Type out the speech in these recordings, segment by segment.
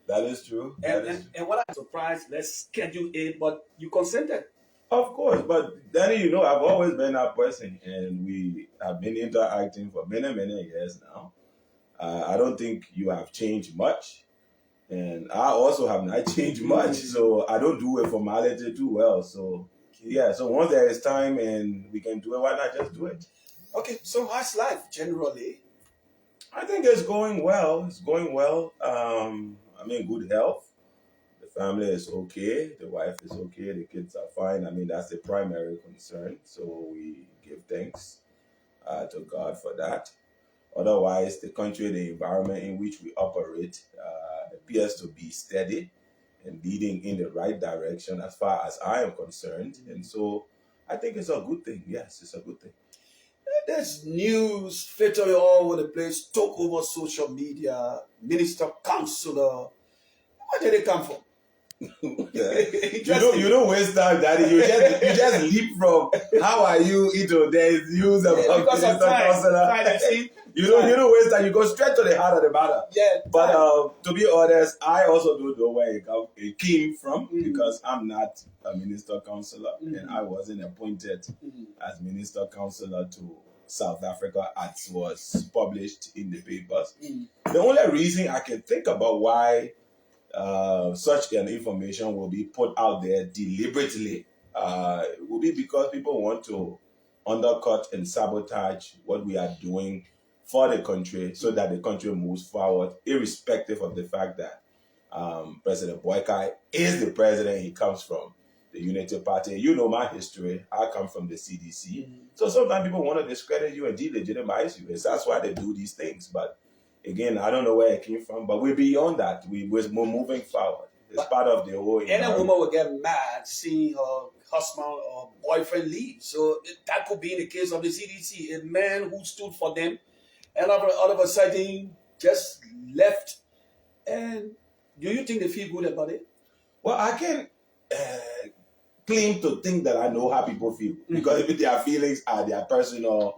That is true. And what I'm surprised, let's schedule it, but you consented. Of course, but Danny, I've always been that person, and we have been interacting for many, many years now. I don't think you have changed much, and I also have not changed much, so I don't do a formality too well. So, yeah, so once there is time and we can do it, why not just do it? Okay, so how's life generally? I think it's going well. It's going well. I'm in good health. The family is okay. The wife is okay. The kids are fine. I mean, that's the primary concern. So we give thanks to God for that. Otherwise, the country, the environment in which we operate appears to be steady and leading in the right direction as far as I am concerned. And so I think it's a good thing. Yes, it's a good thing. There's news filtering all over the place, talk over social media, minister, counselor. Where did they come from? You don't waste time, Daddy. You just leap from how are you into there's news about because of time. You don't waste time. You go straight to the heart of the matter. Yeah. But to be honest, I also don't know where it came from because I'm not a minister counselor and I wasn't appointed as minister counselor to South Africa as was published in the papers. The only reason I can think about why such an information will be put out there deliberately will be because people want to undercut and sabotage what we are doing for the country so that the country moves forward, irrespective of the fact that President Boykai is the president. He comes from the Unity Party. You know my history. I come from the CDC. So sometimes people want to discredit you and delegitimize you. That's why they do these things. But again, I don't know where it came from, but we're beyond that. We're moving forward. It's part of the whole. Any woman will get mad seeing her husband or boyfriend leave. So that could be in the case of the CDC. A man who stood for them and all of a sudden just left. And do you think they feel good about it? Well, I can't claim to think that I know how people feel because their feelings are their personal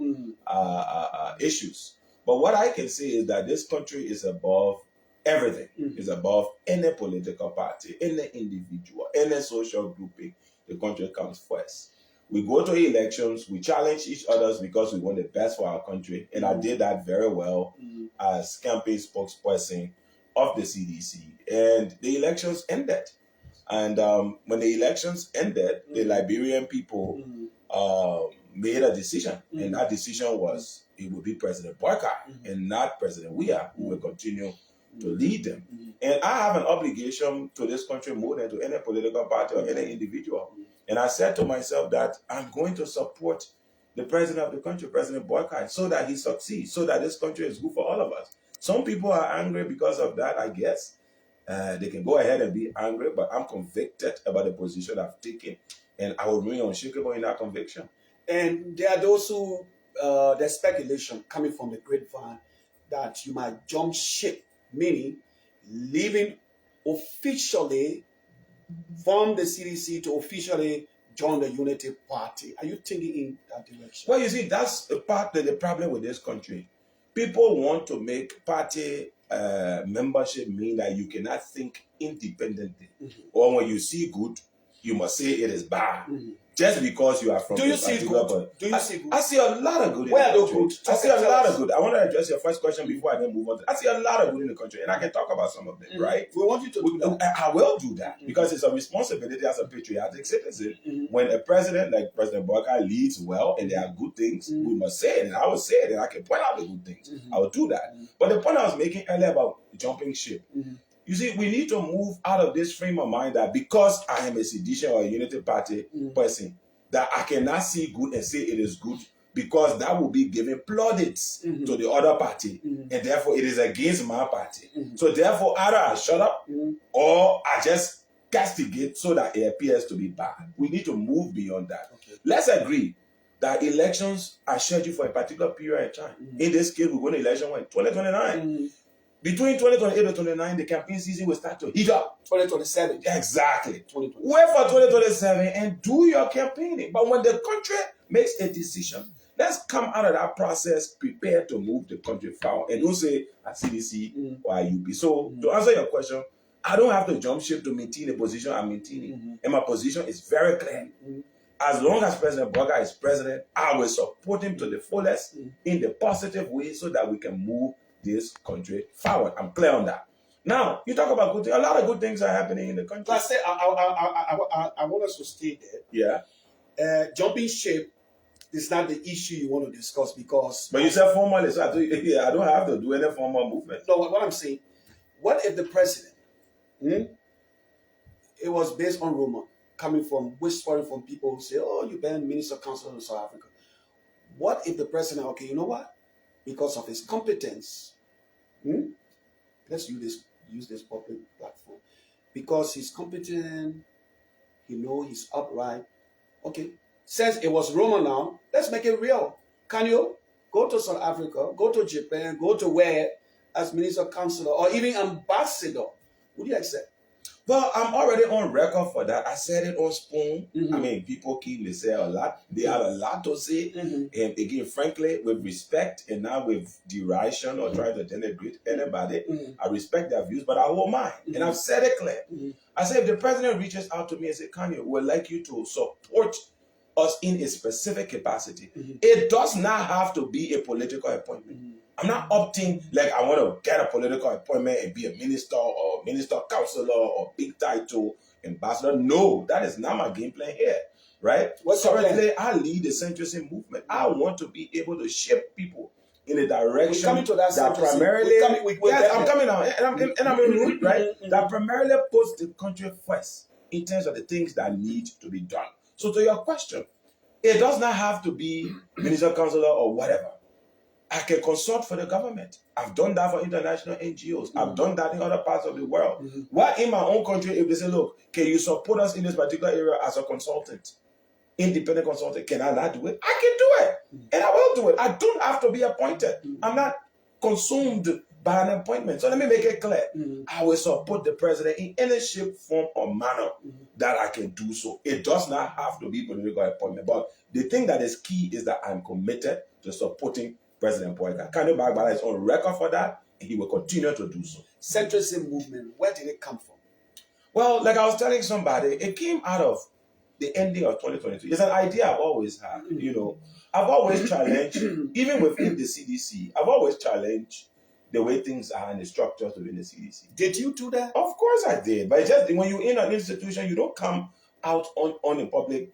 issues. But what I can say is that this country is above everything. It's above any political party, any individual, any social grouping. The country comes first. We go to elections, we challenge each other because we want the best for our country. And I did that very well as campaign spokesperson of the CDC. And the elections ended. And when the elections ended, the Liberian people made a decision. And that decision was it would be President Boykai and not President Weah who will continue to lead them. And I have an obligation to this country more than to any political party or any individual. And I said to myself that I'm going to support the president of the country, President Boykai, so that he succeeds, so that this country is good for all of us. Some people are angry because of that, I guess. They can go ahead and be angry, but I'm convicted about the position I've taken. And I will remain unshakable in that conviction. And there are those who, there's speculation coming from the grapevine that you might jump ship, meaning leaving officially from the CDC to officially join the Unity Party. Are you thinking in that direction? Well, you see, that's part of the problem with this country. People want to make party membership mean that you cannot think independently. Or when you see good, you must say it is bad. Just because you are from Do you see good? I see a lot of good Where in the are those country. good? I see a lot of good. I want to address your first question before I then move on. I see a lot of good in the country, and I can talk about some of them, right? We want you to do that. I will do that because it's a responsibility as a patriotic citizen. When a president like President Boykai leads well and there are good things, we must say it, and I will say it, and I can point out the good things. I will do that. But the point I was making earlier about jumping ship, you see, we need to move out of this frame of mind that because I am a sedition or a Unity Party person, that I cannot see good and say it is good because that will be giving plaudits to the other party. And therefore, it is against my party. So therefore, either I shut up or I just castigate so that it appears to be bad. We need to move beyond that. Let's agree that elections are scheduled for a particular period of time. In this case, we're going to election when? 2029. Between 2028 and 2029, the campaign season will start to heat up. 2027. Exactly. Wait for 2027 and do your campaigning. But when the country makes a decision, let's come out of that process prepared to move the country forward. And don't say at CDC or IUP. So to answer your question, I don't have to jump ship to maintain the position I'm maintaining. And my position is very clear. As long as President Boga is president, I will support him to the fullest in the positive way so that we can move this country forward. I'm clear on that. Now, you talk about good things. A lot of good things are happening in the country. I want us to stay there. Yeah. Jumping ship is not the issue you want to discuss because... But you said formally, so I don't have to do any formal movement. No, what I'm saying, what if the president, it was based on rumor, coming from, whispering from people who say, oh, you banned Minister Council in South Africa. What if the president, okay, you know what? Because of his competence, let's use this public platform. Because he's competent, he's upright. Okay, since it was rumor now, let's make it real. Kanio, go to South Africa, go to Japan, go to where as Minister Councilor or even Ambassador. Would you accept? Well, I'm already on record for that. I said it on Spoon. I mean, people keep me say a lot. They have a lot to say. And again, frankly, with respect and not with derision or trying to denigrate anybody, I respect their views, but I hold mine. And I've said it clear. I said, if the president reaches out to me and says, Kanio, we'd like you to support us in a specific capacity, it does not have to be a political appointment. I'm not opting like I want to get a political appointment and be a minister or minister councilor or big title ambassador. No, that is not my game plan here, right? Currently, I lead the centrism movement. I want to be able to shape people in a direction that primarily... I'm coming out, and I'm in route, right? That primarily puts the country first in terms of the things that need to be done. So to your question, it does not have to be minister councilor or whatever. I can consult for the government. I've done that for international NGOs. I've done that in other parts of the world. Why in my own country, if they say, look, can you support us in this particular area as a consultant, independent consultant, can I not do it? I can do it. And I will do it. I don't have to be appointed. I'm not consumed by an appointment. So let me make it clear. I will support the president in any shape, form, or manner that I can do so. It does not have to be political appointment. But the thing that is key is that I'm committed to supporting President Boga. Kanio Bai Gbala is on record for that, and he will continue to do so. Centrism movement, where did it come from? Well, like I was telling somebody, it came out of the ending of 2022. It's an idea I've always had. I've always challenged, even within the CDC, I've always challenged the way things are and the structures within the CDC. Did you do that? Of course I did. But just when you're in an institution, you don't come out on a public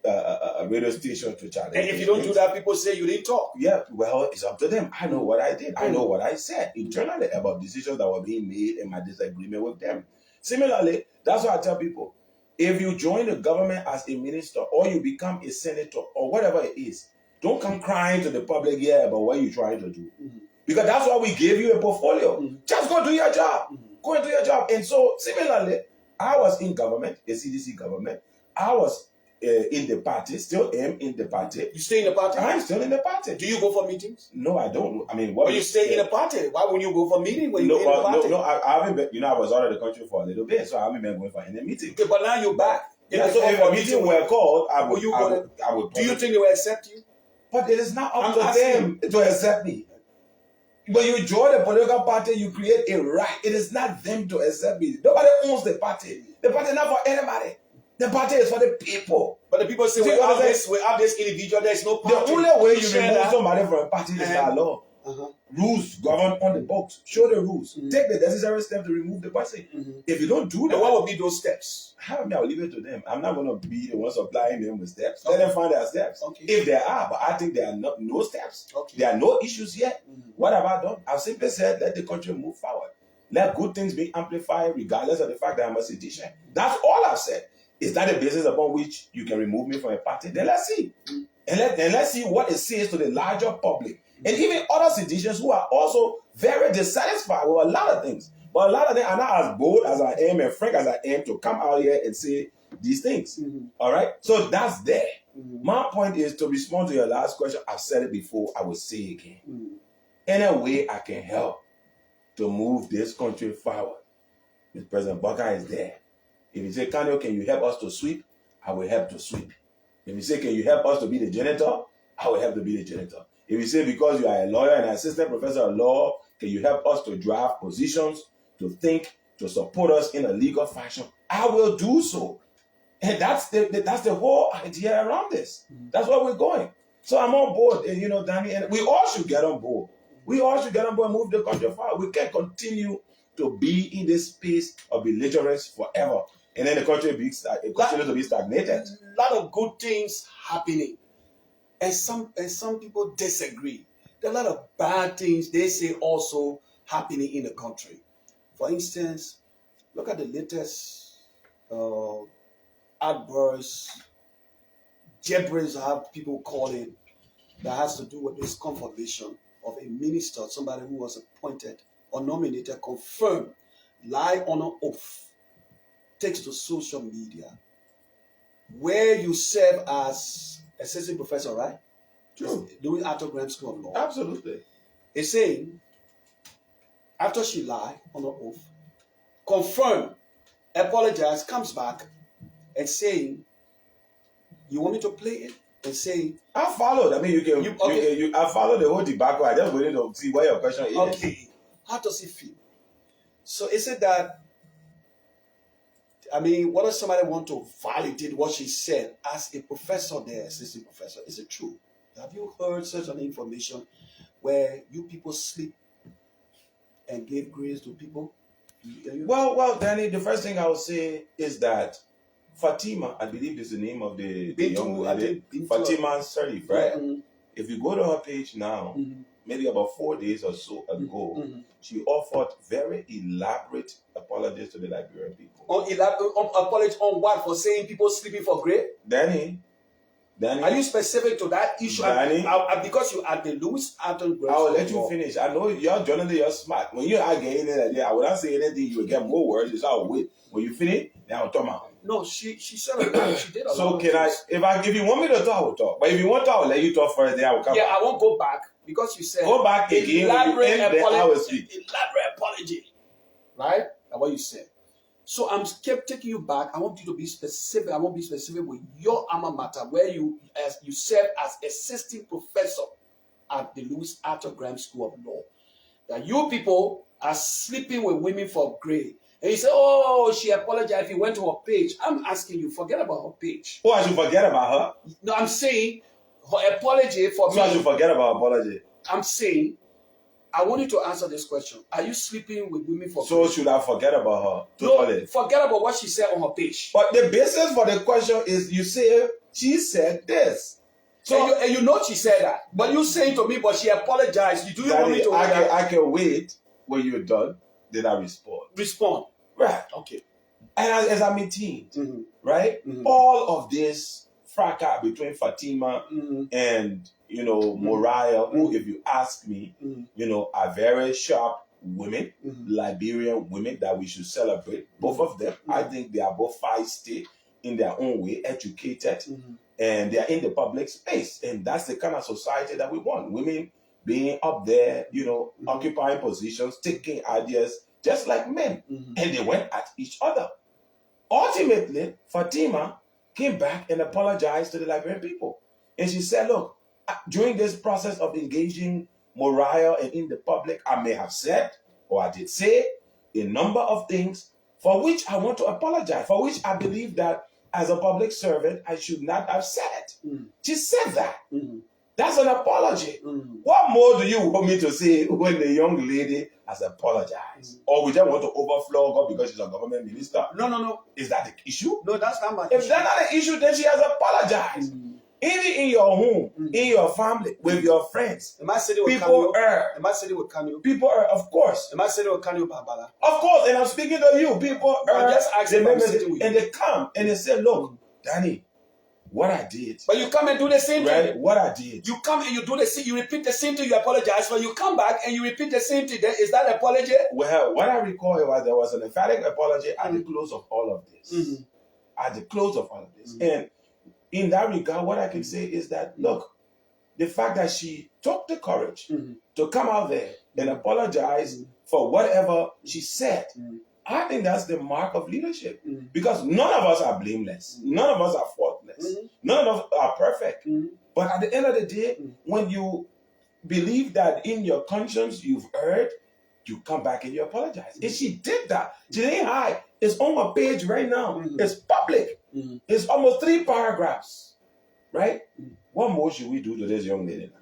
radio station to challenge. And if you don't do that, people say you didn't talk. Yeah, well, it's up to them. I know what I did. I know what I said internally about decisions that were being made and my disagreement with them. Similarly, that's why I tell people, if you join the government as a minister or you become a senator or whatever it is, don't come crying to the public here about what you're trying to do. Because that's why we gave you a portfolio. Just go do your job. Go and do your job. And so, similarly, I was in government, a CDC government. I was in the party, still am in the party. You stay in the party? I'm still in the party. Do you go for meetings? No, I don't. I mean, what? But you stay in the party. Why would you go for meeting when you're in the party? No, I haven't been, I was out of the country for a little bit, so I haven't been going for any meeting. Okay, but now you're back. Yeah, so if a meeting were called, I would. Do you think they will accept you? But it is not up to them to accept me. When you join a political party, you create a right. It is not them to accept me. Nobody owns the party. The party is not for anybody. The party is for the people. But the people say, we have this individual, there is no party. The only way you remove somebody from a party is by law. Rules govern on the books. Show the rules. Take the necessary step to remove the person. If you don't do that, what would be those steps? I'll leave it to them. I'm not going to be the one supplying them with steps. Let them find their steps. If there are, but I think there are no steps. There are no issues yet. What have I done? I've simply said, let the country move forward. Let good things be amplified regardless of the fact that I'm a citizen. That's all I've said. Is that a basis upon which you can remove me from a party? Then let's see. And let's see what it says to the larger public. And even other citizens who are also very dissatisfied with a lot of things. But a lot of them are not as bold as I am and frank as I am to come out here and say these things. All right? So that's there. My point is to respond to your last question. I've said it before. I will say it again. Any way I can help to move this country forward, Mr. President Boga is there. If you say, Kanio, can you help us to sweep? I will help to sweep. If you say, can you help us to be the janitor? I will help to be the janitor. If you say, because you are a lawyer and an assistant professor of law, can you help us to draft positions, to think to support us in a legal fashion, I will do so. And that's the whole idea around this. That's where we're going. So I'm on board, and Danny, and we all should get on board. We all should get on board and move the country forward. We can't continue to be in this space of belligerence forever, and then the country continues to be stagnated. A lot of good things happening, and some people disagree. There are a lot of bad things they say also happening in the country. For instance, look at the latest outbursts, gibberish, how people call it, that has to do with this confirmation of a minister, somebody who was appointed or nominated, confirmed, lie on an oath, takes to social media, where you serve as assistant professor, right? True. Doing Arthur Graham School of Law. Absolutely. It's saying, after she lied on her oath, confirmed, apologized, comes back and saying, you want me to play it? And say, I followed. I mean, I followed the whole debacle. I just wanted to see what your question is. Okay. How does it feel? So is it that, I mean, what if somebody want to validate what she said as a professor there, assistant professor? Is it true? Have you heard such an information where you people sleep and give grace to people? Well, Danny, the first thing I would say is that Fatima, I believe is the name of the young lady, Fatima Sharif, right? Mm-hmm. If you go to her page now, maybe about 4 days or so ago, she offered very elaborate apologies to the Liberian people. Apology on what? For saying people sleeping for grade? Danny, are you specific to that issue? Danny, because you are the Louis Arthur. I will let you finish. I know you're journalist, you're smart. When you are getting in I would not say anything. You will get more words. So I'll wait. When you finish, then I'll talk about. No, she said a lot. She did a lot. So if you want me to talk, I will talk. But if you want to, I'll let you talk first. Then I will come. Yeah, I won't go back because you said go back again. Elaborate apology. Elaborate apology. Right? That's what you said. So I'm kept taking you back. I want you to be specific. I want to be specific with your alma mater, where you serve as assistant professor at the Louis Arthur Graham School of Law. That you people are sleeping with women for grade. And you say, oh, she apologized. If you went to her page, I'm asking you, forget about her page. Oh, I should forget about her? No, I'm saying her apology for me. So I should forget about her apology? I'm saying, I want you to answer this question. Are you sleeping with women for So should I forget about her? No, forget about what she said on her page. But the basis for the question is you say, she said this. So and you know she said that. But you saying to me, but she apologized. Do you want me to I can wait when you're done. Then I respond. Respond. Right. Okay. And as I maintained, right? All of this fracas between Fatima and, Moriah, who, if you ask me, are very sharp women, Liberian women that we should celebrate. Both of them. I think they are both feisty in their own way, educated, and they are in the public space. And that's the kind of society that we want. Women being up there, occupying positions, taking ideas, just like men. And they went at each other. Ultimately, Fatima came back and apologized to the Liberian people. And she said, look, during this process of engaging Moriah and in the public, I may have said, or I did say, a number of things for which I want to apologize, for which I believe that as a public servant, I should not have said. She said that. That's an apology. What more do you want me to say when the young lady has apologized? Or we just want to overflow her because she's a government minister? No. Is that the issue? No, that's not my issue. If that's not the issue, then she has apologized. Even in your home, in your family, with your friends. Am I sitting with people Kanio? Am I sitting with Kanio? People are, of course. Am I sitting with Kanio Bai Gbala? Of course, and I'm speaking to you. People are just asking and they come and they say, look, Danny, what I did. But you come and do the same thing. What I did. You come and you do the same, you repeat the same thing, you apologize. When you come back and you repeat the same thing, then is that apology? Well, what I recall was there was an emphatic apology at the close of all of this. At the close of all of this. And in that regard, what I can say is that, look, the fact that she took the courage to come out there and apologize for whatever she said, I think that's the mark of leadership. Because none of us are blameless. None of us are faultless. None of us are perfect. But at the end of the day, when you believe that in your conscience you've erred you come back and you apologize. And she did that. She didn't hide. It's on her page right now. It's public. It's almost 3 paragraphs. Right? What more should we do to this young lady now?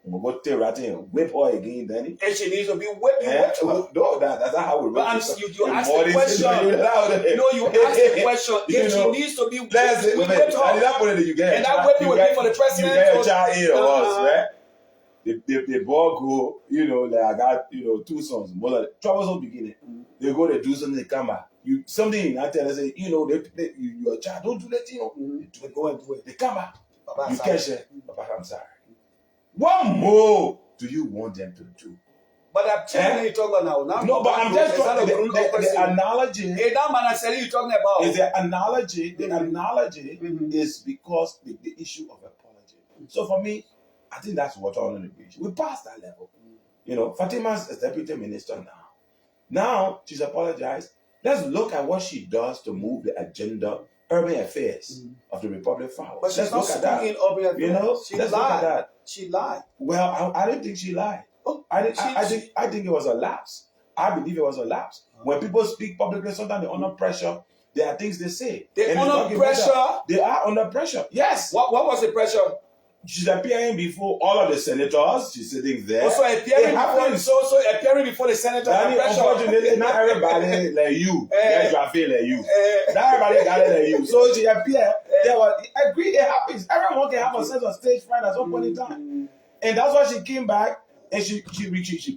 We'll go tear right in and whip her again, Danny. And she needs to be whipped. No, that's not how we But you asked the question. No, you asked the question. If she needs to be whipped, and that point you get. And that whipping will be for the president. You get a child in or us, right? The ball go, like I got, 2 sons. Troublesome beginning. They go, they do something, they come back. Something I tell them, say, you're a child, don't do that, They go and do it. They come back. Papa, you catch it. Papa, I'm sorry. What more do you want them to do? But I'm telling you talking about now. No, but I'm just talking the analogy. Hey, that man I said you talking about. Is the analogy. The analogy is because the issue of apology. So for me, I think that's what on the bridge. We passed that level. Fatima's a deputy minister now. Now she's apologized. Let's look at what she does to move the agenda, urban affairs of the Republic forward. But she's not speaking urban affairs. She lied. Look at that. She lied. Well, I didn't think she lied. I think it was a lapse. I believe it was a lapse. When people speak publicly, sometimes they're under pressure. There are things they say. They're under pressure? They are under pressure. Yes. What was the pressure? She's appearing before all of the senators. She's sitting there. Also appearing before the senators. Unfortunately, not everybody like you. I feel like you. Not everybody got it like you. So she appeared. I agree, it happens. Everyone can have a sense of stage fright at some point in time. And that's why she came back and she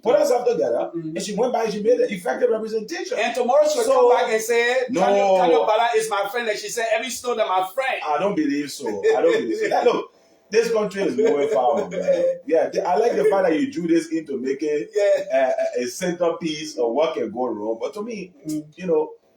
put herself together and she went back and she made an effective representation. And tomorrow she'll come back and say, Kanio Bala is my friend. And she said, every stone is my friend. I don't believe so. Look, this country is moving forward. Yeah, I like the fact that you drew this into making a centerpiece of what can go wrong. But to me,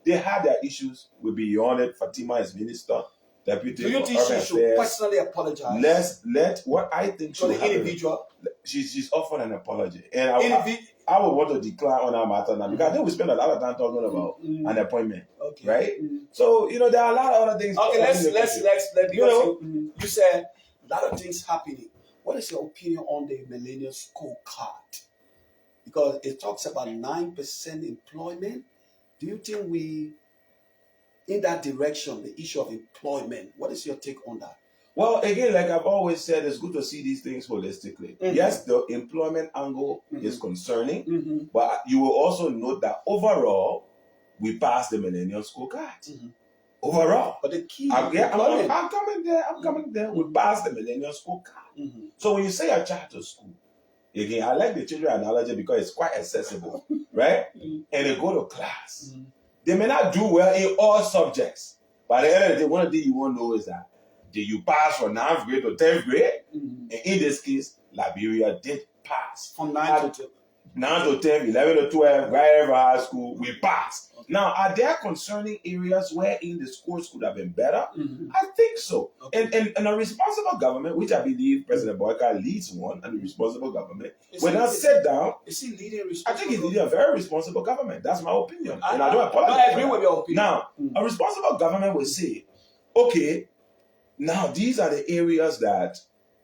they had their issues. We're beyond it. Fatima is minister. Deputy. Do you think she should personally apologize? Let what I think to the individual. She's offered an apology, and I would want to decline on our matter now because I think we spend a lot of time talking about an appointment, right? So there are a lot of other things. Okay, let's you said a lot of things happening. What is your opinion on the millennial scorecard? Because it talks about 9% employment. Do you think we in that direction, the issue of employment? What is your take on that? Well, again, like I've always said, it's good to see these things holistically. Yes, the employment angle is concerning, but you will also note that overall, we passed the millennial scorecard. Overall. But the key I'm coming there. We passed the millennial scorecard. So when you say a child to school, again, I like the children analogy because it's quite accessible, right? And they go to class. They may not do well in all subjects, but at the end of the day, one thing you won't know is that did you pass from 9th grade to 10th grade? And in this case, Liberia did pass. From 9 to 10, 11 to 12, wherever high school, we passed. Now, are there concerning areas wherein the scores could have been better? I think so. And a responsible government, which I believe President Boyka leads one, and a responsible government, when I sit down, is he leading I think he's leading a very responsible government. That's my opinion. And I don't apologize. I agree with your opinion. Now, a responsible government will say, okay, now these are the areas that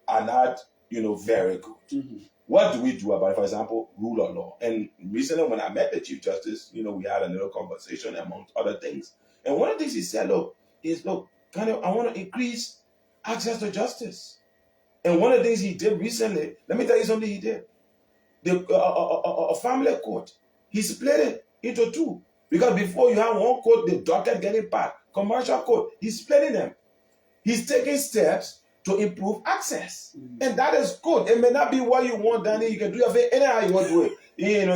are not, very good. What do we do about it? For example, rule of law. And recently when I met the Chief Justice, we had a little conversation amongst other things. And one of the things he said, I want to increase access to justice. And one of the things he did recently, let me tell you something he did. A family court, he split it into 2. Because before you have one court, the docket getting packed. Commercial court, he's splitting them. He's taking steps to improve access. And that is good. It may not be what you want, Danny. You can do it anyhow you want to do it. No.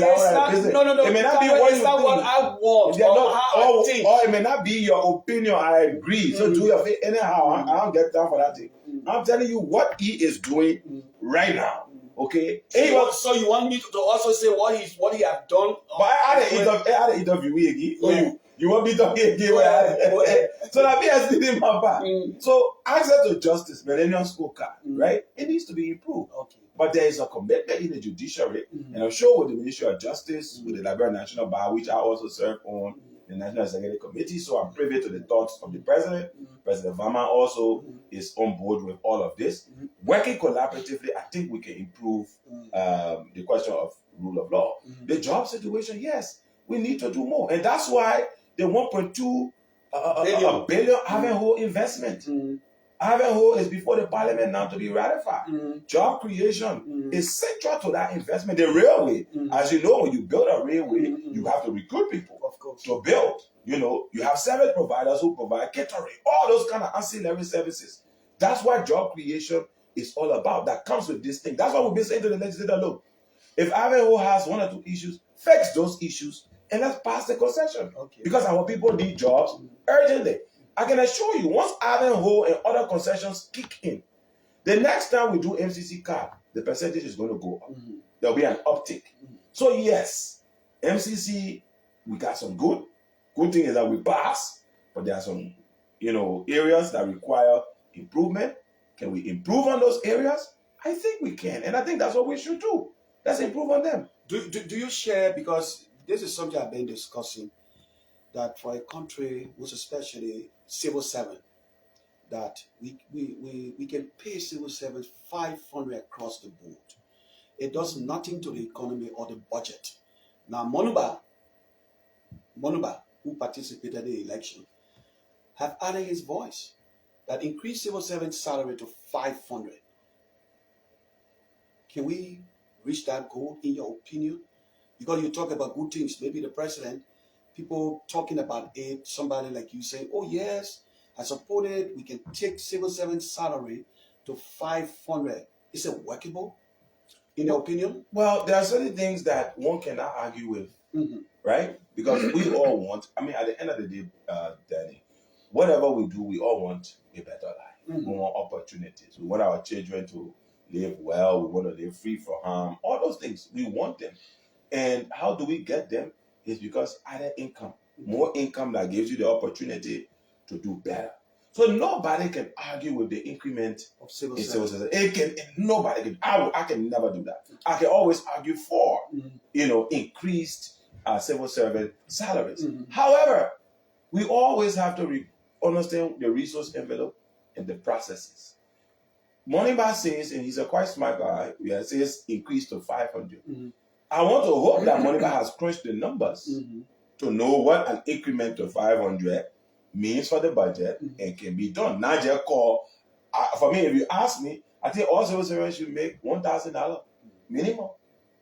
It may not be what you think. What I want or it may not be your opinion. I agree. So do your thing anyhow. I don't get time for that thing. I'm telling you what he is doing right now. Okay. So you want me to also say what he has done? But I had an interview again. You want me to again? So that me has been in my back. So access to justice, millennial scorecard, right? It needs to be improved. Okay. But there is a commitment in the judiciary, and I'm sure with the Ministry of Justice, with the Liberia National Bar, which I also serve on the National Executive Committee, so I'm privy to the thoughts of the President. President Vama also is on board with all of this. Working collaboratively, I think we can improve the question of rule of law. The job situation, yes, we need to do more. And that's why the 1.2 billion Ivanhoe investment. Ivanhoe is before the parliament now to be ratified. Job creation is central to that investment. The railway, as you know, when you build a railway, you have to recruit people to build. You know, you have service providers who provide catering, all those kind of ancillary services. That's what job creation is all about. That comes with this thing. That's why we've been saying to the legislator, look, if Ivanhoe has one or two issues, fix those issues and let's pass the concession. Because our people need jobs urgently. I can assure you, once Ivanhoe and other concessions kick in, the next time we do MCC card, the percentage is going to go up. There'll be an uptick. So yes, MCC, we got some good thing is that we pass, but there are some, areas that require improvement. Can we improve on those areas? I think we can, and I think that's what we should do. Let's improve on them. Do you share, because this is something I've been discussing, that for a country, most especially civil servant, that we can pay civil servants 500 across the board. It does nothing to the economy or the budget. Now, Monuba, who participated in the election, have added his voice that increased civil servant salary to 500. Can we reach that goal, in your opinion? Because you talk about good things, maybe the president, people talking about it, somebody like you saying, oh yes, I support it, we can take civil servant salary to 500. Is it workable, in your opinion? Well, there are certain things that one cannot argue with, right? Because we all want, at the end of the day, Danny, whatever we do, we all want a better life. We want opportunities. We want our children to live well. We want to live free from harm. All those things, we want them. And how do we get them? Is because added income. More income that gives you the opportunity to do better. So nobody can argue with the increment of civil service. Nobody can. I can never do that. I can always argue for, increased civil servant salaries. However, we always have to understand the resource envelope and the processes. Moneybar says, and he's a quite smart guy, says increase to 500. I want to hope that Moneybar has crunched the numbers to know what an increment to 500 means for the budget and can be done. Not just call. For me, if you ask me, I think all civil servants should make $1,000 minimum.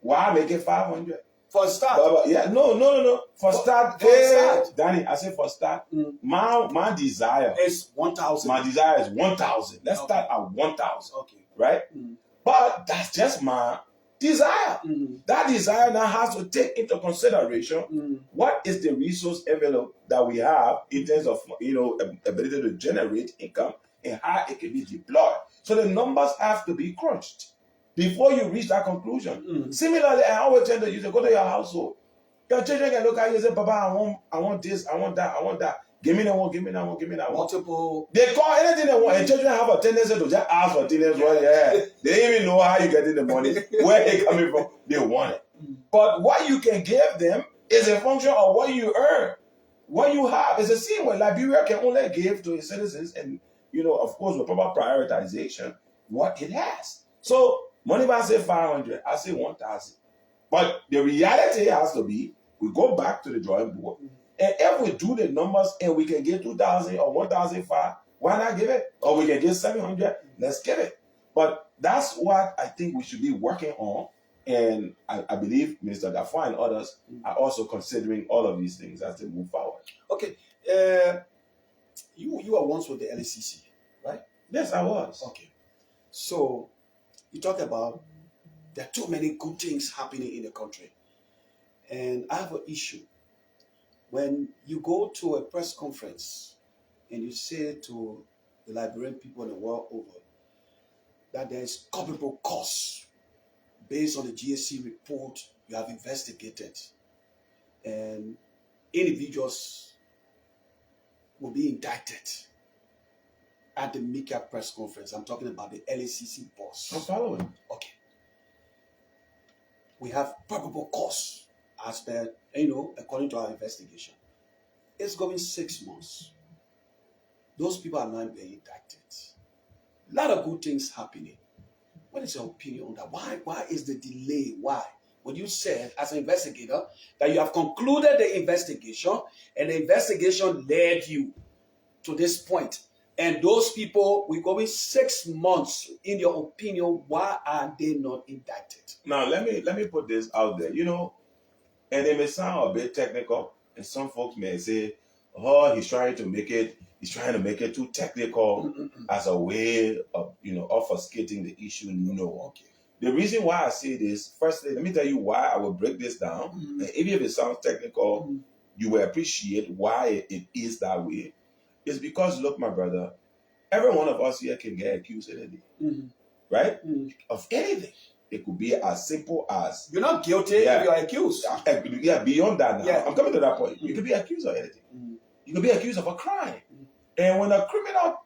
Why make it 500? For a start. No. For start. Danny, I say for start. My desire is 1,000. My desire is 1,000. Let's start at 1,000. Okay. Right? But that's just my desire. That desire now has to take into consideration what is the resource envelope that we have in terms of ability to generate income and how it can be deployed. So the numbers have to be crunched before you reach that conclusion. Similarly, I always tell you to go to your household. Your children can look at you and say, Papa, I want this, I want that. Give me that one, give me that one, give me that one. Multiple. They call anything they want. And children have a tendency to just ask for things. They don't even know how you getting the money, where it coming from. They want it. But what you can give them is a function of what you earn. What you have is a same way. Liberia can only give to its citizens, and of course, with proper prioritization, what it has. So Moneybar say 500, I say 1,000. But the reality has to be, we go back to the drawing board. And if we do the numbers and we can get 2,000 or 1,005, why not give it? Or we can get 700, let's give it. But that's what I think we should be working on. And I believe Minister Gafwa and others are also considering all of these things as they move forward. Okay. You were once with the LACC, right? Yes, I was. Okay. So you talk about there are too many good things happening in the country. And I have an issue. When you go to a press conference and you say to the Liberian people the world over that there is culpable cause based on the GSC report you have investigated, and individuals will be indicted at the Mika press conference. I'm talking about the LACC boss. I'm following. Okay. We have probable cause as per, according to our investigation. It's going 6 months. Those people are not being indicted. A lot of good things happening. What is your opinion on that? Why is the delay? Why? would you say, as an investigator, that you have concluded the investigation and the investigation led you to this point? And those people, we're going 6 months. In your opinion, why are they not indicted? Now, let me put this out there. You know, and it may sound a bit technical, and some folks may say, "Oh, he's trying to make it too technical as a way of, obfuscating the issue." No. Okay. The reason why I say this, firstly, let me tell you why I will break this down. And even if it sounds technical, you will appreciate why it is that way. It's because, look, my brother, every one of us here can get accused of anything, right? Of anything. It could be as simple as... You're not guilty if you're accused. Yeah, beyond that now. Yeah. I'm coming to that point. You could be accused of anything. You could be accused of a crime. And when a criminal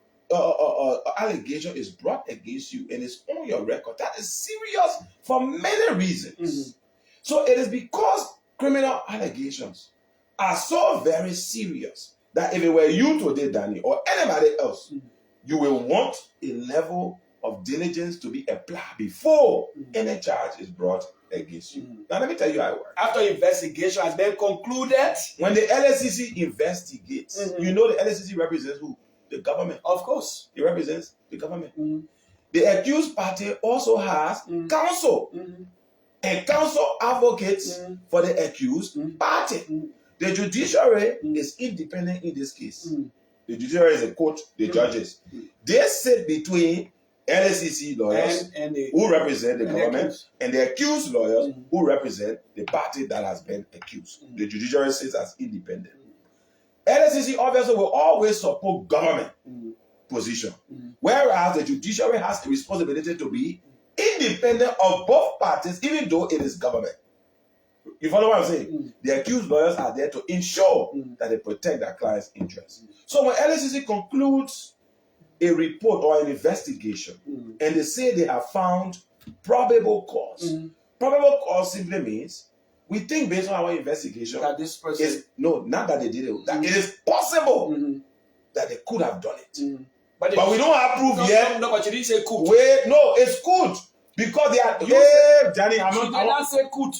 allegation is brought against you and it's on your record, that is serious for many reasons. So it is because criminal allegations are so very serious that if it were you today, Danny, or anybody else, you will want a level of diligence to be applied before any charge is brought against you. Now, let me tell you how it works. After investigation has been concluded, when the LSCC investigates, you know the LSCC represents who? The government. Of course. It represents the government. The accused party also has counsel. And counsel advocates for the accused party. The judiciary is independent in this case. The judiciary is a court, the judges. They sit between LSCC lawyers who represent the government and the accused lawyers who represent the party that has been accused. The judiciary sits as independent. LSCC obviously will always support government position, whereas the judiciary has the responsibility to be independent of both parties, even though it is government. You follow what I'm saying? The accused lawyers are there to ensure that they protect their client's interests. So when LSCC concludes a report or an investigation and they say they have found probable cause, probable cause simply means we think based on our investigation that this person is not that they did it, that it is possible that they could have done it. But we don't have proof yet. No, but you didn't say could. Wait, no, it's good because they are. Danny, I'm not. She did not say could.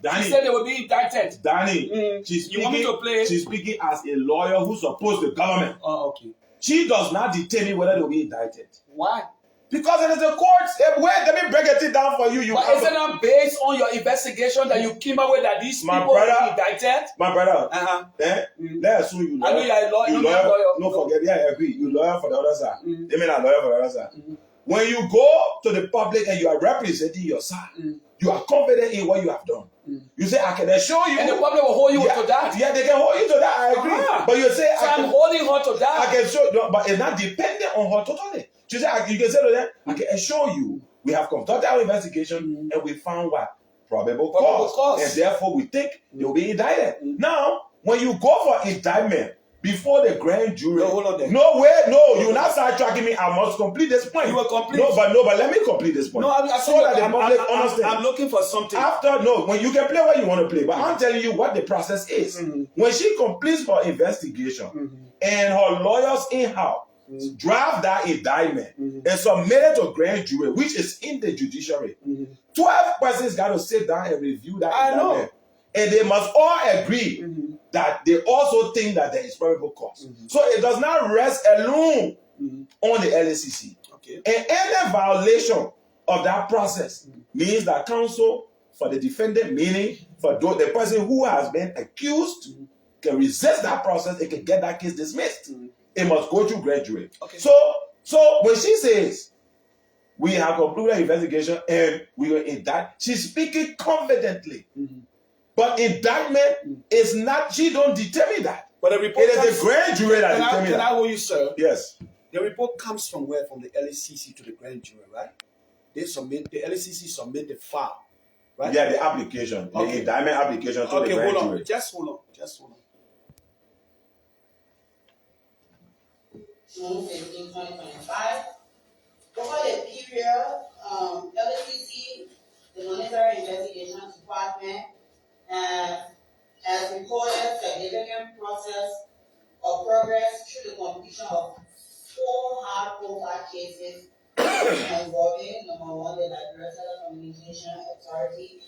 Danny, she said they will be indicted. Danny, she's speaking, you want me to play? She's speaking as a lawyer who supports the government. Oh, okay. She does not determine whether they will be indicted. Why? Because it is the courts. Wait, let me break it down for you. But is it not based on your investigation that you came up with that these people will be indicted? My brother, let's assume you lawyer. I know you are a lawyer. You lawyer. No, forget. Yeah, I agree. You lawyer for the other side. They mean a lawyer for the other side. When you go to the public and you are representing your side, you are confident in what you have done. You say, I can assure you. And the public will hold you to that. Yeah, they can hold you to that. I agree. But you say, so I'm holding her to that. I can show you, but it's not dependent on her totally. You say, you can say to them, I can assure you, we have conducted our investigation and we found what? Probable cause. And therefore, we think they will be indicted. Now, when you go for indictment before the grand jury, hold on there. No, wait, no, you now start tracking me. I must complete this point. You will complete. No, but let me complete this point. No, I'm looking for something. When you can play what you want to play, but I'm telling you what the process is. When she completes her investigation and her lawyers in-house draft that indictment and submit it to grand jury, which is in the judiciary, 12 persons got to sit down and review that indictment. And they must all agree that they also think that there is probable cause. So it does not rest alone on the LSCC. Okay. And any violation of that process means that counsel for the defendant, meaning for the person who has been accused, can resist that process and can get that case dismissed. It must go through grand jury. Okay. So when she says we have concluded investigation and we will indict, she's speaking confidently. But indictment is not, she don't determine that. But the report it is the grand jury that determines that. Can I hold you, sir? Yes. The report comes from where? From the LSCC to the grand jury, right? The LSCC submit the file, right? Yeah, the application, the indictment application to the grand jury. Okay, just hold on. June 15, 2025. Over the period, LSCC, the Monetary Investigation Department, has recorded significant process of progress through the completion of 4 high-profile cases involving, number 1, the Liberia Telecommunication Authority,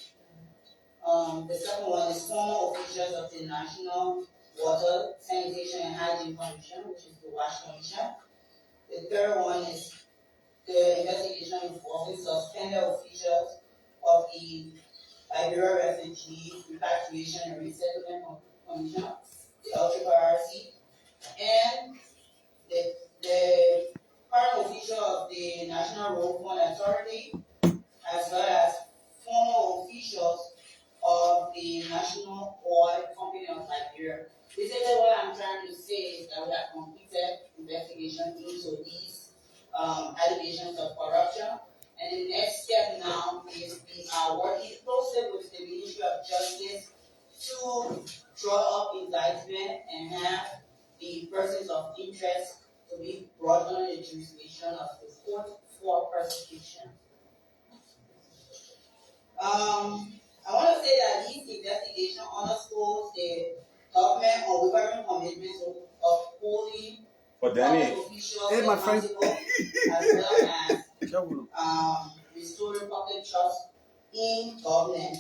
The second one is former officials of the National Water, Sanitation and Hygiene Commission, which is the WASH Commission. The third one is the investigation involving suspended officials of the Liberia Refugee Repatriation and Resettlement Commission, the LRRC, and the current official of the National Road Fund Authority, as well as former officials of the National Oil Company of Liberia. Basically, what I'm trying to say is that we have completed investigation into these allegations of corruption. And the next step now is we are working closely with the Ministry of Justice to draw up indictment and have the persons of interest to be brought under the jurisdiction of the court for prosecution. I want to say that this investigation underscores the government unwavering commitment of holding public officials responsible as well as restoring public trust in government.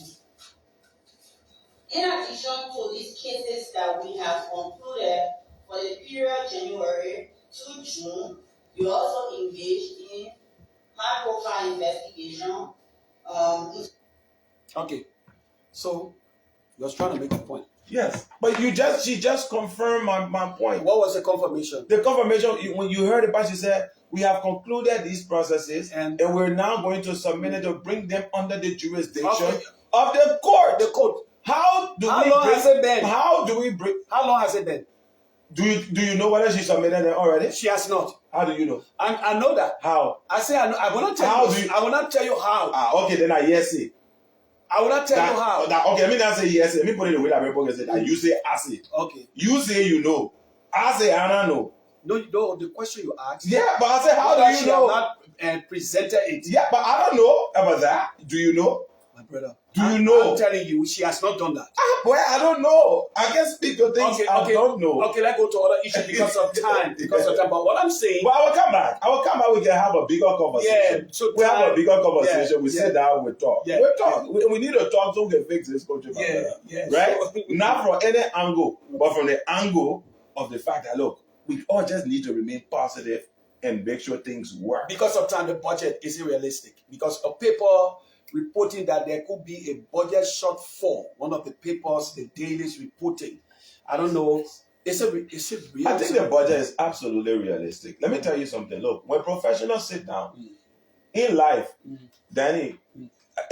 In addition to these cases that we have concluded for the period January to June, we also engaged in high-profile investigation. Okay, so you was trying to make a point. Yes, but she just confirmed my point. What was the confirmation? The confirmation, when you heard about, she said, we have concluded these processes and we're now going to submit it to bring them under the jurisdiction of the court. The court. How long has it been? Do you know whether she submitted it already? She has not. How do you know? I know that. How? I say I know. I will not tell you. I will not tell you how. Okay, then I yes it. I will not tell you how. Okay, let me not say yes. Let me put it the way that people can say that. You say I say. Okay. You say you know. I say I don't know. No, the question you asked. Yeah, but I say how do you know? She have not presented it. Yeah, but I don't know about that. Do you know? My brother. You know? I'm telling you, she has not done that. Well, I don't know. I can speak to things I don't know. Okay, let's go to other issues because of time. But what I'm saying. Well, I will come back. We can have a bigger conversation. Yeah, so we have a bigger conversation. We sit down, we talk. Yeah, we talk. Yeah. We need to talk so we can fix this country. Right? Not from any angle, but from the angle of the fact that, look, we all just need to remain positive and make sure things work. Because of time, the budget isn't realistic. Because of paper reporting that there could be a budget shortfall. One of the papers, the daily is reporting. I don't know. Is it realistic? I think the budget is absolutely realistic. Let me tell you something. Look, when professionals sit down in life, Danny,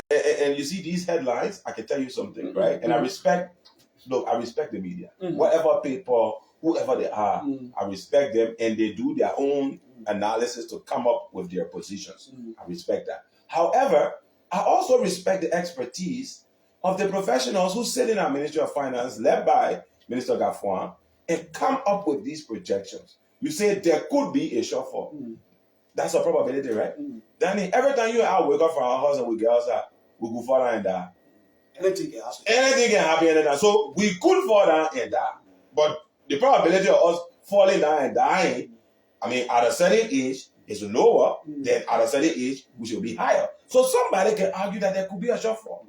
and you see these headlines, I can tell you something, right? And I respect the media. Whatever paper, whoever they are, I respect them, and they do their own analysis to come up with their positions. I respect that. However, I also respect the expertise of the professionals who sit in our Ministry of Finance, led by Minister Gafuan, and come up with these projections. You say there could be a shortfall. That's a probability, right? Danny, every time you and I wake up from our house and we get outside, we go fall down and die. Anything can happen. Anything can happen and die. So we could fall down and die. But the probability of us falling down and dying, I mean, at a certain age, is lower, then at a certain age, we should be higher. So somebody can argue that there could be a shortfall.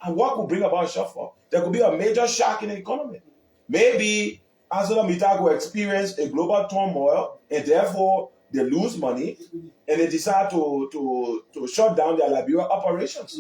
And what could bring about a shortfall? There could be a major shock in the economy. Maybe ArcelorMittal will experience a global turmoil, and therefore they lose money, and they decide to shut down their Liberia operations.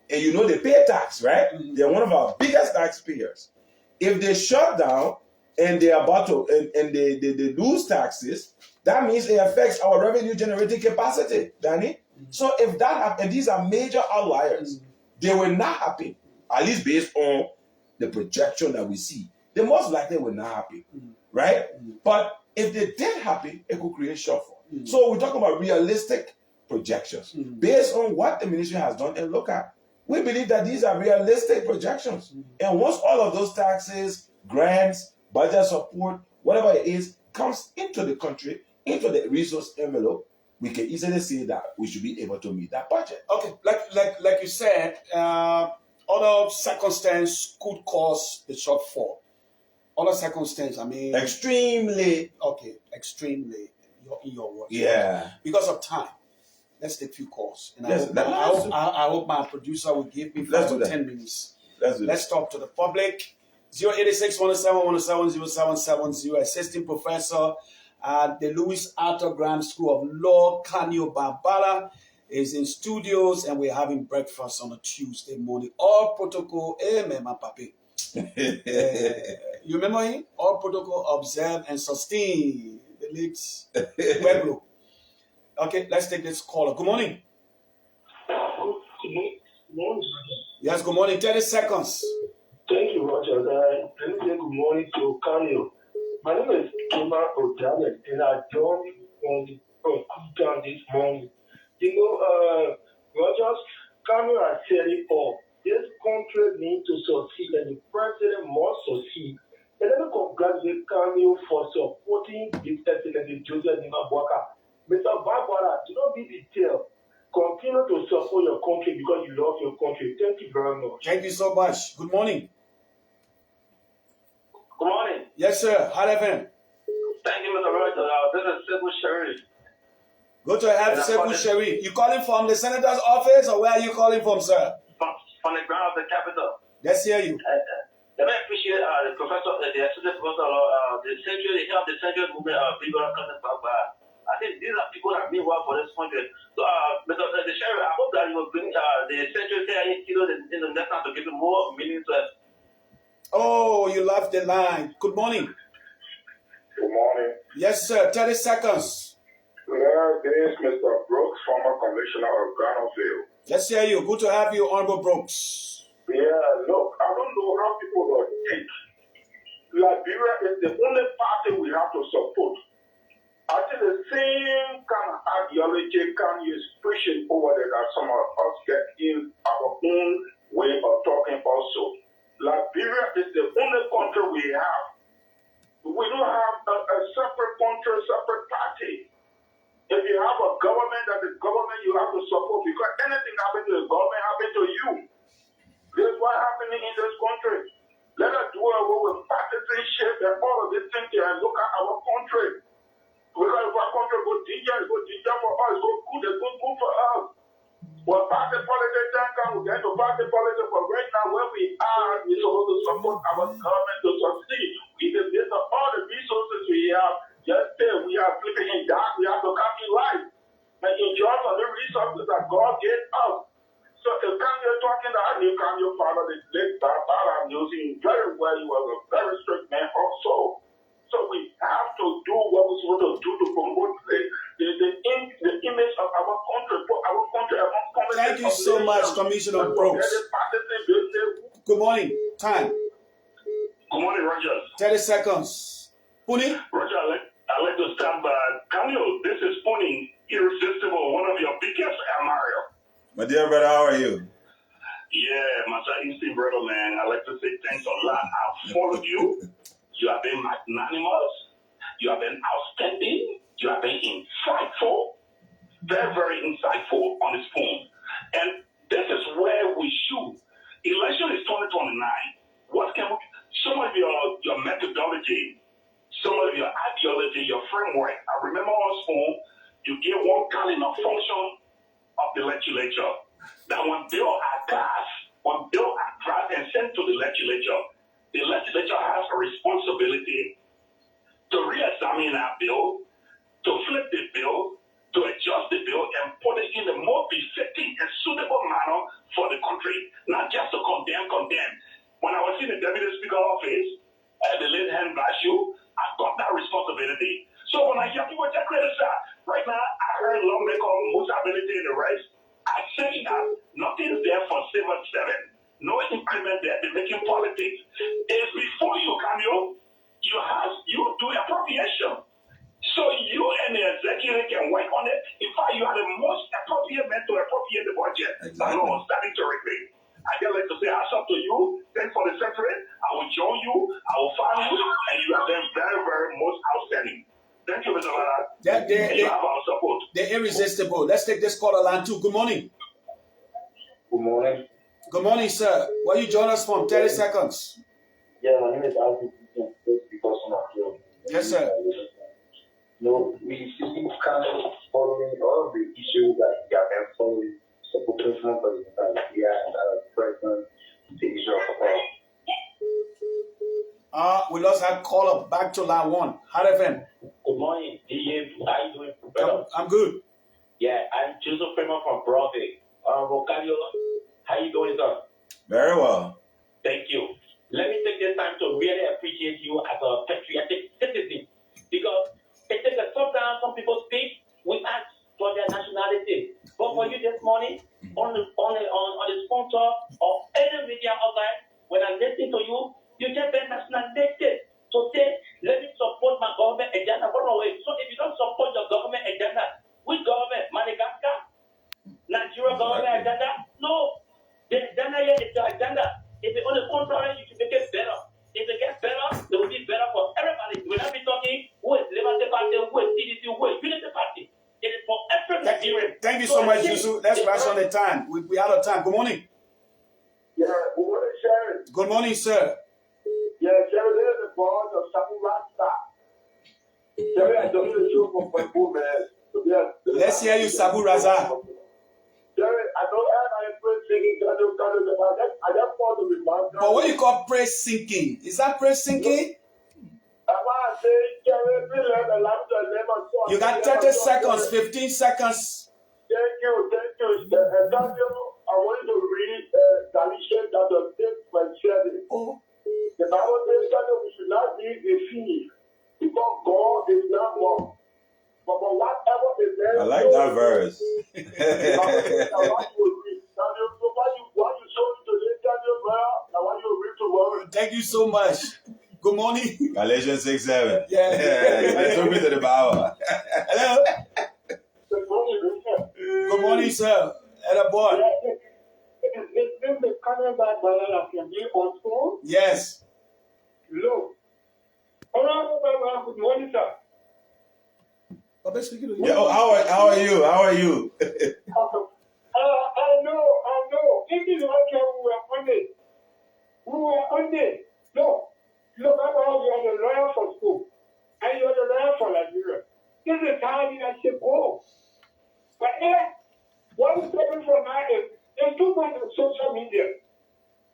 And you know they pay tax, right? They're one of our biggest taxpayers. If they shut down and they are about to and they lose taxes, that means it affects our revenue generating capacity, Danny. So if that happens, and these are major outliers, they will not happen, at least based on the projection that we see. They most likely will not happen, right? But if they did happen, it could create shortfall. So we're talking about realistic projections based on what the ministry has done and look at. We believe that these are realistic projections. And once all of those taxes, grants, budget support, whatever it is, comes into the country, into the resource envelope, we can easily say that we should be able to meet that budget. Okay, like you said, other circumstances could cause the shortfall. Other circumstances, I mean... Extremely. Okay, extremely, in your words. Yeah. Because of time, let's take a few calls. And Yes, I hope my producer will give me 5 to 10 minutes. Let's talk to the public. 086-107-107-0770, assistant professor at the Louis Arthur Graham School of Law, Kanio Bai Gbala, is in studios, and we're having breakfast on a Tuesday morning. All protocol, amen, my papi. You remember him? All protocol, observe and sustain. The leaks. Pueblo. Okay, let's take this caller. Good morning. Good morning. Yes, good morning. 30 seconds. Thank you, Roger. Let me say good morning to Kanio. My name is Kima Odalet, and I joined on the program this morning. You know, Rogers, Kanio has said it all. This country needs to succeed, and the president must succeed. And let me congratulate Kanio for supporting His Excellency Joseph Nimabwaka. Mr. Barbara, do not be detailed. Continue to support your country because you love your country. Thank you very much. Thank you so much. Good morning. Good morning. Yes, sir. Hottfm. Thank you, Mr. Roger. This is Civil Sheriff. Good to have Civil Sheriff. You calling from the senator's office, or where are you calling from, sir? From the ground of the capital. Let's hear you. Let me appreciate the professor, the assistant professor, the central movement, people are coming back. I think these are people that mean well for this country. So, Mr. The Sheriff, I hope that you will bring the central kilos in the next time to give it more meaning to it. Oh, you love the line. Good morning. Good morning. Yes, sir. 30 seconds. Well, this is Mr. Brooks, former commissioner of Ghana. Let's hear you. Good to have you, Honorable Brooks. Yeah, look, I don't know how people will think. Liberia is the only party we have to support. I think the same kind of ideology Kanio is pushing over there that some of us get in our own way of talking also. Liberia is the only country we have. We don't have a separate country, separate party. If you have a government, that the government you have to support, because anything happen to the government happen to you. This is what's happening in this country. Let us do away with partisanship and all of these things and look at our country. Because if our country go danger, it go danger for us, go good, it go good for us. Well, party politics then come, we get to party politics, but right now where we are, we're supposed to support our government to succeed. We can based on all the resources we have, just there we are flipping in that, we have to come in life and enjoy from the resources that God gave us. So if Kanio talking to our new Kanio father, the late Barbara, I'm using very well, he was a very strict man also. So we have to do what we're supposed to do to promote the image of our country, put our country among countries. Thank you so much, Commissioner Brooks. Good morning. Time. Good morning, Roger. 30 seconds. Puni? Roger, I'd like to stand by. Kanio, this is Puni, irresistible, one of your biggest admirers. My dear brother, how are you? Yeah, my instant brother, man. I'd like to say thanks a lot. I've followed you. You have been magnanimous. You have been outstanding. You have been insightful. Very, very insightful on this phone. And this is where we should. Election is 2029. What can we, some of your methodology, some of your ideology, your framework. I remember on phone, you gave one cardinal function of the legislature. That when bill are passed and sent to the legislature has a responsibility to re-examine our bill, to flip the bill, to adjust the bill, and put it in the more befitting and suitable manner for the country, not just to condemn. When I was in the Deputy Speaker office, the late hand Bashu, I got that responsibility. So when I hear people just criticize, right now, I heard lawmaker Musability and the rest. I say that nothing's there for civil servant. No increment there. They're making politics. It's before you, Kanio, you do appropriation. So you and the executive can work on it. In fact, you are the most appropriate man to appropriate the budget. Exactly. No, starting directly. I just like to say, hats up to you. Thanks for the secretary. I will join you. I will find you. And you have been very, very most outstanding. Thank you, Mr. Lala. You have our support. They're irresistible. Let's take this caller line too. Good morning. Good morning. Good morning, sir. Where you join us from? 30 seconds. Yeah, my name is Alvin. Because of you. Yes, sir. No, we see kind of following all the issues that we have been following, supporting for the Liberia and president We lost that caller. Back to line 1. Hottfm. Good morning, DJ. How you doing, brother? I'm good. Yeah, I'm Joseph Freeman from Broadway. Kanio, how you doing, sir? Very well. Thank you. Let me take this time to really appreciate you as a patriotic citizen, because it takes sometimes some people speak, we ask for their nationality. But for you this morning, on the sponsor of any media outlet, when I listen to you, you just been nationalistic. So say, let me support my government agenda. So if you don't support your government agenda, which government? Madagascar? Nigeria government agenda? No. The agenda here is the agenda. If it's on the contrary, you should make it better. If it gets better, it will be better for everybody. We're not be talking who is Liberty Party, who is CDC, who is Unity Party. It is for every Nigerian. Thank you so much, Yusuf. Let's rush on the time. We out of time. Good morning. Yeah, good morning, Sharon. Good morning, sir. Yeah, Sharon, this is the boss of Sabu Rasta. Sharon, I don't know the show from Pepu, man. Yeah. Let's hear you, Sabu Raza. Sharon, I don't have any praise singing. I just want to be back. But what you call praise sinking? Is that praise sinking? You got 30 seconds, 15 seconds. Thank you. I want to read Galatians chapter 6:7. Oh. The Bible says that we should not be deceived, because God is not mocked. But whatever is there, I like that verse. Thank you so much. Good morning. Galatians 6:7. Yeah. You took me to the power. Hello. Good morning, sir. Hello, boy. Is this the Kanio Bai Gbala that can be on school? Yes. Look. Good morning, sir. Yeah, how are you? How are you? I know. This is what we were on it. No. Look, you are the lawyer for school. And you are the lawyer for Liberia. This is how I should go. But what is taken from that is there's too much of social media.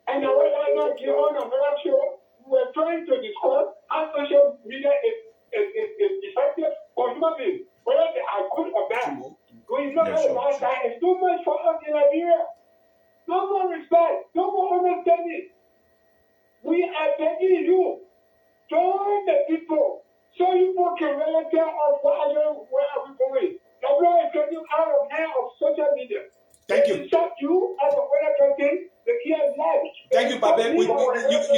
And the way I know you on another show, we're trying to discuss how social media is effective for human beings, whether they are good or bad. When you look at the last time, it's too much for us in Liberia. No more respect, no more understanding. We are begging you, join the people, so you can really tell us where are we going. Everyone is getting out of hand of social media. Thank you. Stop you as a weather country, the key is life. Thank you, Pape. You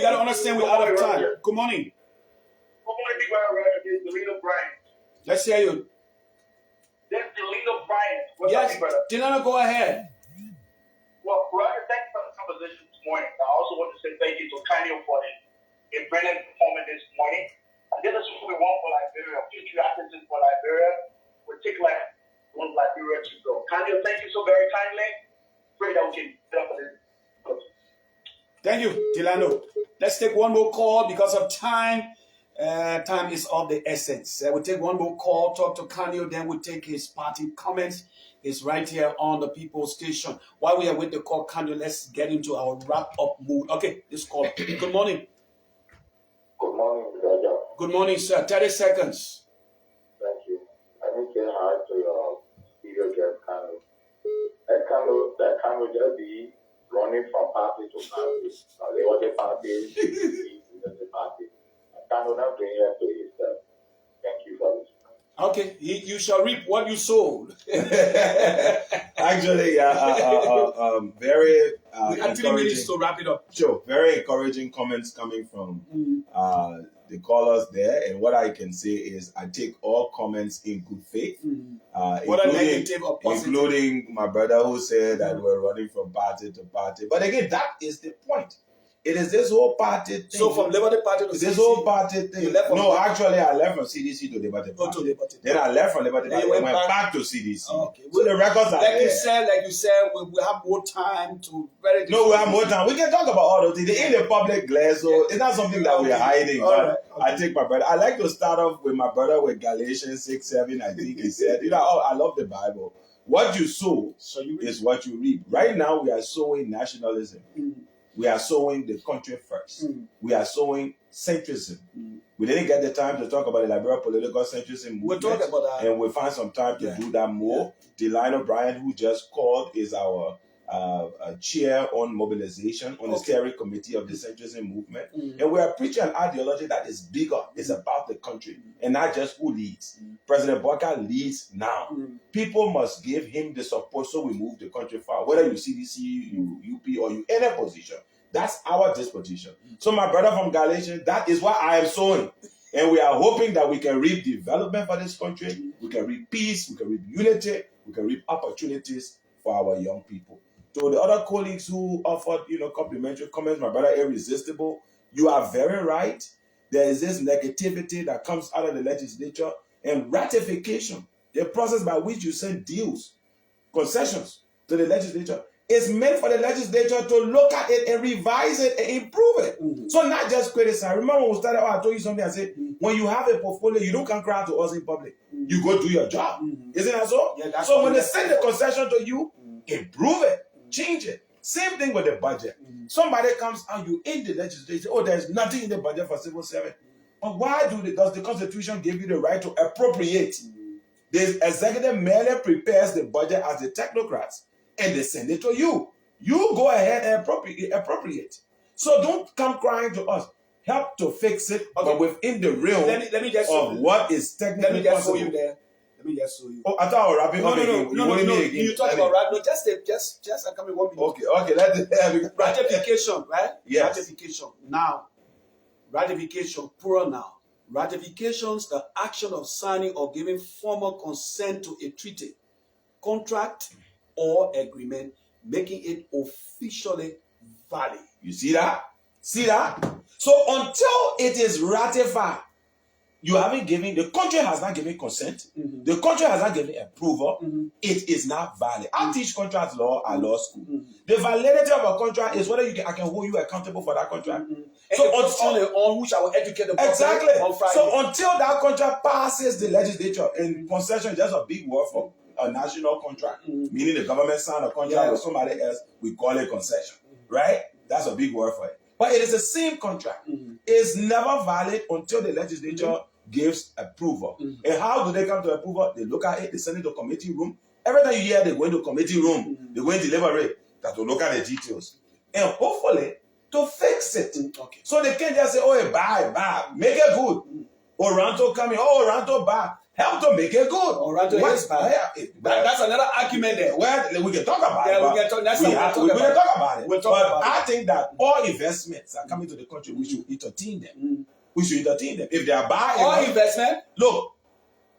got to understand we're out of time. Good morning. Good morning, people. Delino Bryant. Let's hear you. That's Delino Bryant. What's Yes, up, brother? Delano, go ahead. Well, brother, thanks for the conversation this morning. I also want to say thank you to Kanio for the brilliant performance this morning. And this is what we want for Liberia. Patriotism for Liberia. We take one Liberia to go. Kanio, thank you so very kindly. Pray that we can get up with this. Thank you, Delano. Let's take one more call because of time. Time is of the essence. We'll take one more call, talk to Kanio, then we'll take his party comments. It's right here on the People Station. While we are with the call, Kanio, let's get into our wrap-up mood. Okay, this call. Good morning. Good morning, brother. Good morning, sir. 30 seconds. Thank you. I need to say hi to your studio guest, Kanio. That Kanio just be running from party to party. They want the party, the party. Kanio not doing it to himself. Thank you for this. Okay, you shall reap what you sowed. Actually, very we had 3 minutes to wrap it up. Sure, very encouraging comments coming from the callers there. And what I can say is I take all comments in good faith, including my brother who said that we're running from party to party. But again, that is the point. It is this whole party thing. So from Liberty Party to CDC? This whole party thing. No, actually, I left from CDC to Liberty Party. Then I left from Liberty Party and went back to CDC. Okay. So the records are there. Like you said, we have more time to... No, we have more time. We can talk about all those things. They're in the public glare, so it's not something that we're hiding. But I take my brother. I like to start off with my brother with Galatians 6:7. I think he said, I love the Bible. What you sow is what you reap. Right now, we are sowing nationalism. we are sowing the country first. We are sowing centrism. We didn't get the time to talk about the Liberia political centrism movement. We'll talk about that. And we'll find some time to do that more. Delano Bryant, who just called, is our chair on mobilization on the steering committee of the centrism movement. And we are preaching an ideology that is bigger. It's about the country and not just who leads. President Baka leads now. People must give him the support so we move the country forward. Whether you CDC, you UP, or you any position. That's our disposition. So my brother from Galatians, that is what I am sowing. And we are hoping that we can reap development for this country. We can reap peace. We can reap unity. We can reap opportunities for our young people. To the other colleagues who offered, complimentary comments, my brother, irresistible. You are very right. There is this negativity that comes out of the legislature and ratification, the process by which you send deals, concessions to the legislature. It's meant for the legislature to look at it and revise it and improve it. So not just criticize. Remember when we started out, I told you something, I said, when you have a portfolio, you don't come cry to us in public. You go do your job. Isn't that so? Yeah, so when they send the concession to you, improve it, change it. Same thing with the budget. Somebody comes and you in the legislature, there's nothing in the budget for civil servant. But why does the Constitution give you the right to appropriate? The executive merely prepares the budget as the technocrats. And they send it to you. You go ahead and appropriate. So don't come crying to us. Help to fix it, but within the realm let me just of what is technically possible. Show you there. Let me just show you. Oh, I thought I was wrapping up again. No. You talk about wrap. No, just I come in 1 minute. Okay. Let's ratification, right? Yes. Ratification. Now, ratification, plural now. Ratifications, the action of signing or giving formal consent to a treaty, contract, or agreement, making it officially valid. You see that? So until it is ratified, you haven't given, the country has not given consent, the country has not given approval, it is not valid. I teach contract law at law school. The validity of a contract is whether I can hold you accountable for that contract. So on which I will educate the exactly. On Friday. So until that contract passes the legislature, and concession is just a big word for a national contract, meaning the government signed a contract with somebody else, we call it concession, right? That's a big word for it. But it is the same contract. It's never valid until the legislature gives approval. And how do they come to approval? They look at it, they send it to committee room. Every time you hear they go into committee room, they go and deliberate, that to look at the details. And hopefully, to fix it. So they can't just say, bye, make it good. Oranto coming, Oranto bad. Help to make it good. Oranto is bad. That's another argument there. Well, we can talk about it. Yeah, we can talk about it. I think that all investments are coming to the country. We should entertain them. If they are buying all investment. Look,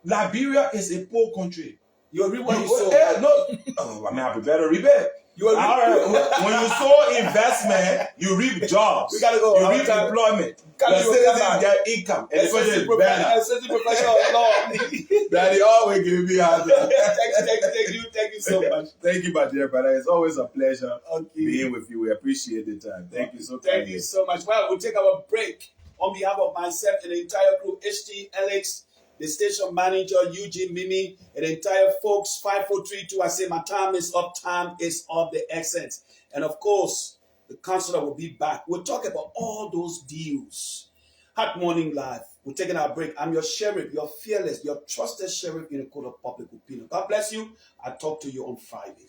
Liberia is a poor country. You agree what you saw? I prefer to rebate. When you sow investment, you reap jobs. We gotta go. You reap employment. The citizens get income. And Associate professor of law. Daddy always give me a hand. Thank you so much. Thank you, my dear brother. It's always a pleasure being with you. We appreciate the time. Thank you so much. Thank you so much. Well, we'll take our break. On behalf of myself and the entire crew, HT, Alex, the station manager, Eugene, Mimi, and the entire folks, 5432, I say my time is up, the essence. And of course, the counselor will be back. We'll talk about all those deals. Hot Morning Live. We're taking our break. I'm your sheriff, your fearless, your trusted sheriff in the court of public opinion. God bless you. I'll talk to you on Friday.